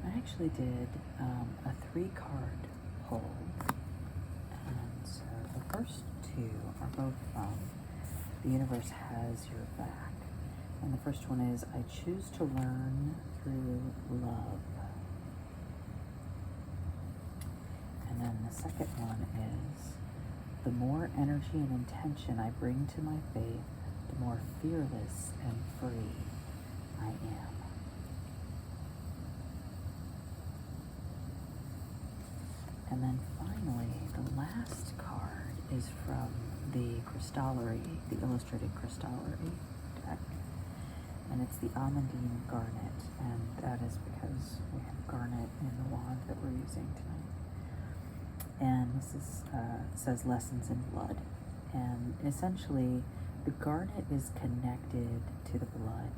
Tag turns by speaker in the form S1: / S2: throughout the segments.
S1: I actually did a 3-card pull, and so the first 2 are both from The Universe Has Your Back. And the first one is, I choose to learn through love. And then the second one is, the more energy and intention I bring to my faith, the more fearless and free I am. And then finally, the last card is from the Crystallery, the Illustrated Crystallery deck. And it's the Almandine Garnet, and that is because we have garnet in the wand that we're using tonight. And this is says Lessons in Blood. And essentially, the garnet is connected to the blood.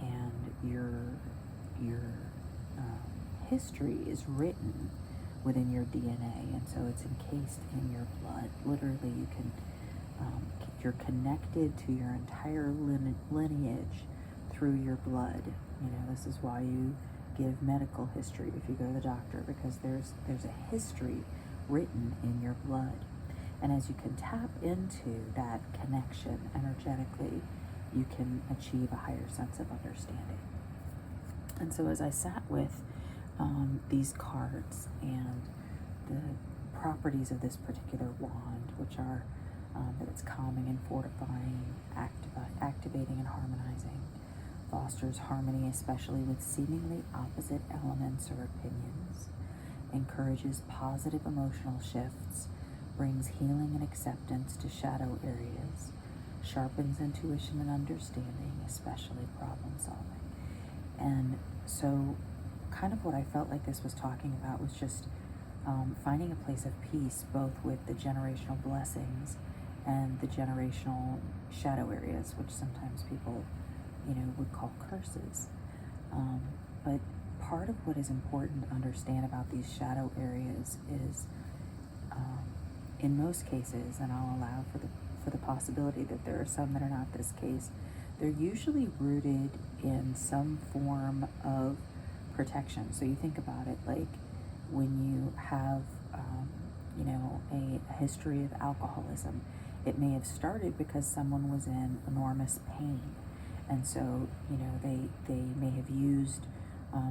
S1: And your history is written within your DNA, and so it's encased in your blood. Literally, you can you're connected to your entire lineage through your blood. You know, this is why you give medical history if you go to the doctor, because there's a history written in your blood. And as you can tap into that connection energetically, you can achieve a higher sense of understanding. And so as I sat with these cards and the properties of this particular wand, which are that it's calming and fortifying, activating and harmonizing, fosters harmony, especially with seemingly opposite elements or opinions, encourages positive emotional shifts, brings healing and acceptance to shadow areas, sharpens intuition and understanding, especially problem solving. And so kind of what I felt like this was talking about was just finding a place of peace, both with the generational blessings and the generational shadow areas, which sometimes people, you know, would call curses. But part of what is important to understand about these shadow areas is, in most cases, and I'll allow for the possibility that there are some that are not this case, they're usually rooted in some form of protection. So you think about it, like when you have, you know, a history of alcoholism, it may have started because someone was in enormous pain. And so, you know, they may have used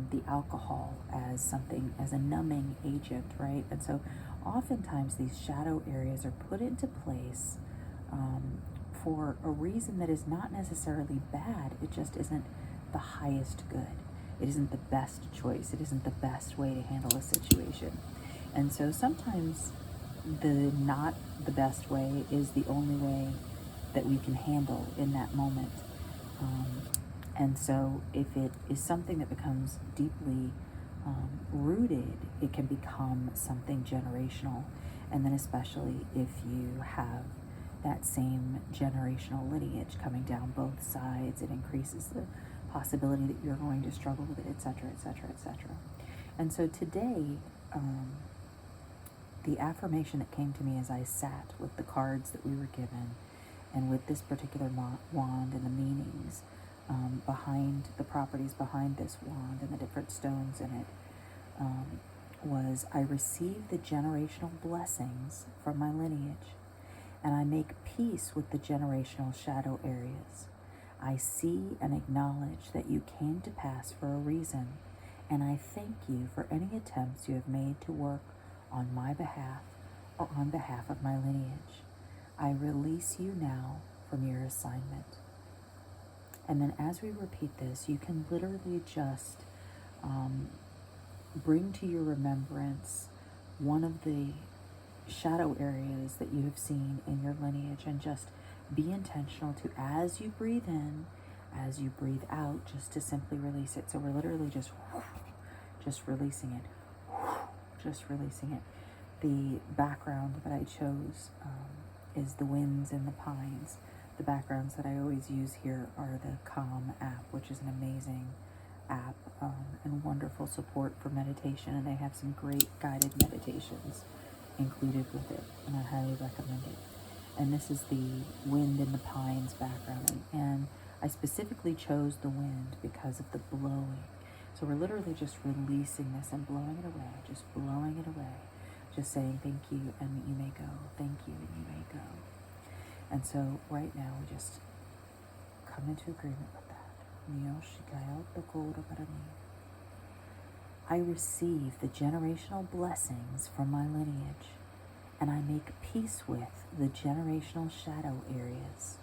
S1: the alcohol as something, as a numbing agent, right? And so oftentimes these shadow areas are put into place for a reason that is not necessarily bad. It just isn't the highest good. It isn't the best choice. It isn't the best way to handle a situation. And so sometimes the not the best way is the only way that we can handle in that moment. And so if it is something that becomes deeply rooted, it can become something generational. And then especially if you have that same generational lineage coming down both sides, it increases the possibility that you're going to struggle with it, etc., etc., etc. And so today, the affirmation that came to me as I sat with the cards that we were given and with this particular wand and the meanings behind the properties behind this wand and the different stones in it, was, I receive the generational blessings from my lineage, and I make peace with the generational shadow areas. I see and acknowledge that you came to pass for a reason, and I thank you for any attempts you have made to work on my behalf or on behalf of my lineage. I release you now from your assignment. And then as we repeat this, you can literally just bring to your remembrance one of the shadow areas that you have seen in your lineage, and just be intentional to, as you breathe in, as you breathe out, just to simply release it. So we're literally just releasing it, just releasing it. The background that I chose is the winds and the pines. The backgrounds that I always use here are the Calm app, which is an amazing app and wonderful support for meditation, and they have some great guided meditations included with it, and I highly recommend it. And this is the wind in the pines background, and I specifically chose the wind because of the blowing. So we're literally just releasing this and blowing it away, just blowing it away, just saying thank you and you may go, thank you and you may go. And so right now we just come into agreement with that. I receive the generational blessings from my lineage, and I make peace with the generational shadow areas.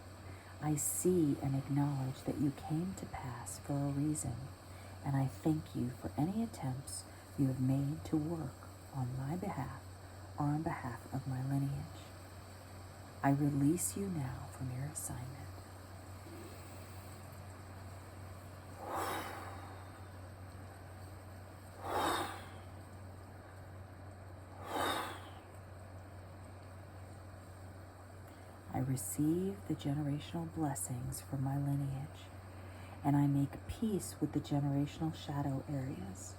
S1: I see and acknowledge that you came to pass for a reason, and I thank you for any attempts you have made to work on my behalf or on behalf of my lineage. I release you now from your assignment. I receive the generational blessings from my lineage, and I make peace with the generational shadow areas.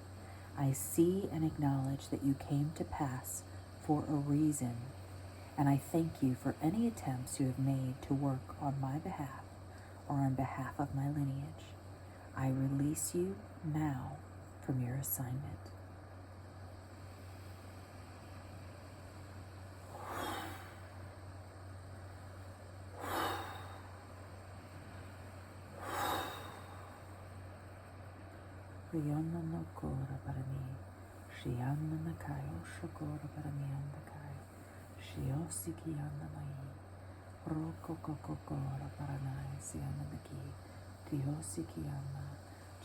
S1: I see and acknowledge that you came to pass for a reason, and I thank you for any attempts you have made to work on my behalf or on behalf of my lineage. I release you now from your assignment. Rihanna no kora para mí, Shianna nakayo shokora para mí andakayo, Shiosiki anda mai, Roko kokokora para nai siana daki, Tiosiki anda.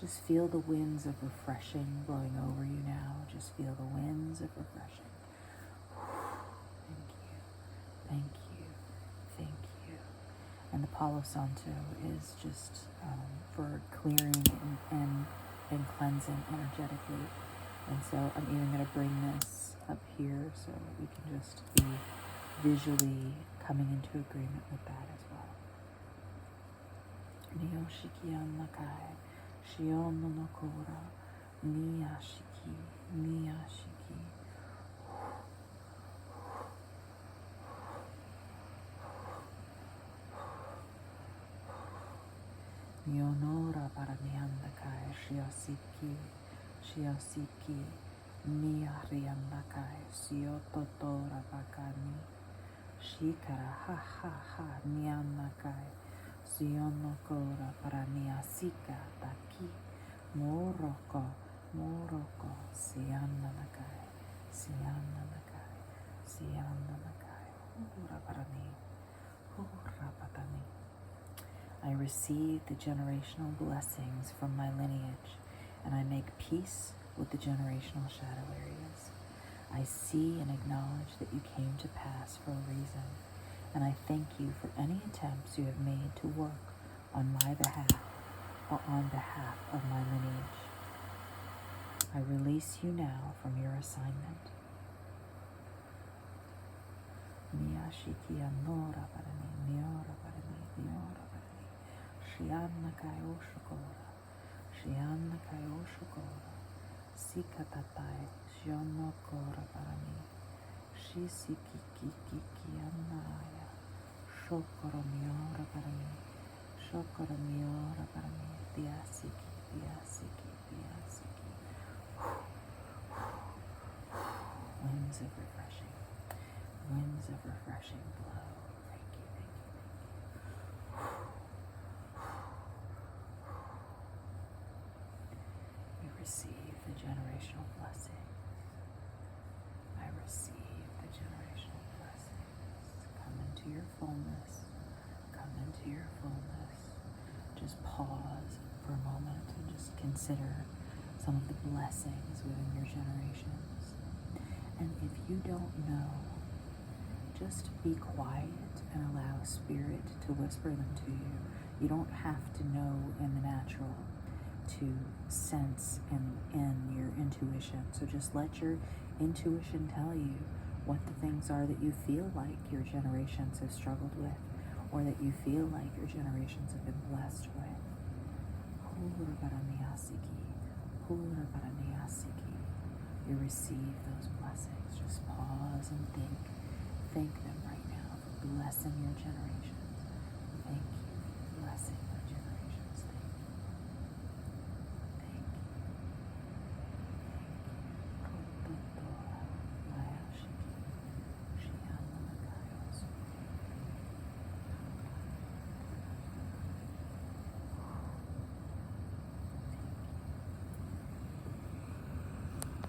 S1: Just feel the winds of refreshing blowing over you now. Just feel the winds of refreshing. Thank you, thank you, thank you. And the Palo Santo is just for clearing and cleansing energetically. And so I'm even going to bring this up here so we can just be visually coming into agreement with that as well. Niyoshikian nakai, shion no nokora, niyashiki, niyashiki. Mionora para miandakai, shiosiki, shiosiki, niariandakai, siototora bakani, shikara ha ha ha, nianakai, sionokora para niasika, taki, moroko, moroko, siananakai, siananakai, siananakai, hura para mi, hura patani. I receive the generational blessings from my lineage, and I make peace with the generational shadow areas. I see and acknowledge that you came to pass for a reason, and I thank you for any attempts you have made to work on my behalf or on behalf of my lineage. I release you now from your assignment. Miyashiki anora para mi, miora para mi, miora para mi. Shianna kayo shukora, Shianna kayo shukora, Sikatatai, Shiono kora para mi, Shisiki kiki anaya, Shokoro miora para mi, Shokoro miora para mi, Diasiki, Diasiki, Diasiki. Winds of refreshing, winds of refreshing blow. Thank you, thank you, thank you. We receive the generational blessing. I receive the generational blessings. Come into your fullness. Come into your fullness. Just pause for a moment and just consider some of the blessings within your generations. And if you don't know, just be quiet and allow Spirit to whisper them to you. You don't have to know in the natural to sense in your intuition. So just let your intuition tell you what the things are that you feel like your generations have struggled with, or that you feel like your generations have been blessed with. You receive those blessings. Just pause and think. Thank them right now for blessing your generation.